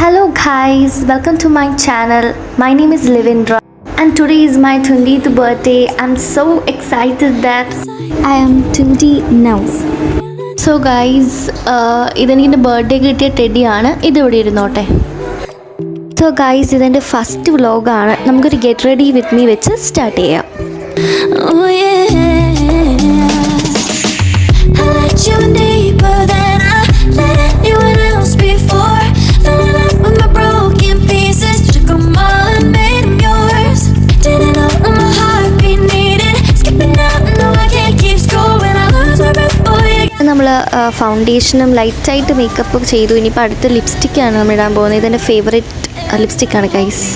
Hello guys, welcome to my channel. My name is Livindra and today is my 20th birthday. I'm so excited that I am 20 now. So guys, ഇതെനിക്ക് birthday കിട്ടിയ ടെഡിയാണ്. ഇതിവിടെ ഇരുന്നോട്ടെ. So guys, ഇതെൻ്റെ first വ്ലോഗാണ്. നമുക്കൊരു get ready with me വെച്ച് start ചെയ്യാം. Oh yeah, I let you deeper than I let anyone else before. Fell in love with my broken pieces, took them all and made them yours. Didn't know what my heartbeat needed, skipping out, no I can't keep score when I lose my breath for you. നമ്മൾ ഫൗണ്ടേഷനും ലൈറ്റായിട്ട് makeup ചെയ്തു. ഇനിയിപ്പോൾ അടുത്ത ലിപ്സ്റ്റിക്കാണ് നമ്മൾ ഇടാൻ പോകുന്നത്. ഇതെൻ്റെ favourite ലിപ്സ്റ്റിക്കാണ് guys.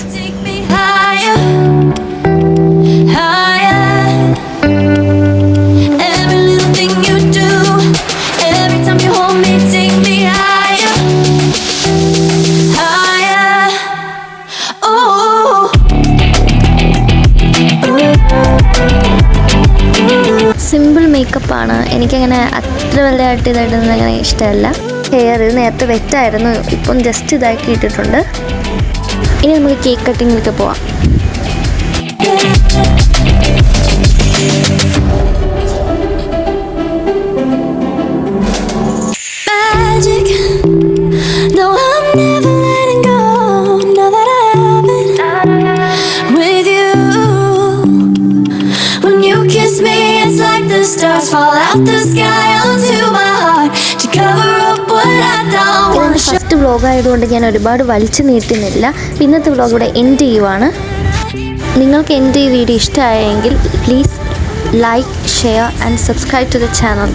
Simple മേക്കപ്പാണ്. എനിക്കങ്ങനെ അത്ര വലുതായിട്ട് ഇതായിട്ടൊന്നും അങ്ങനെ ഇഷ്ടമല്ല. ഹെയർ നേരത്തെ വെറ്റായിരുന്നു, ഇപ്പം ജസ്റ്റ് ഇതാക്കി ഇട്ടിട്ടുണ്ട്. ഇനി നമുക്ക് കേക്ക് കട്ടിങ്ങിലേക്ക് പോവാം. Stars fall out the sky onto my heart to cover up what I don't want. First vlog ആയതുകൊണ്ട് ഞാൻ ഒരുപാട് വലിച്ചു നീട്ടുന്നില്ല. ഇന്നത്തെ വ്ലോഗ് ഇവിടെ എൻഡ് ചെയ്യുവാണ്. നിങ്ങൾക്ക് എൻ്റെ ഈ വീഡിയോ ഇഷ്ടമായെങ്കിൽ please like, share and subscribe to the channel.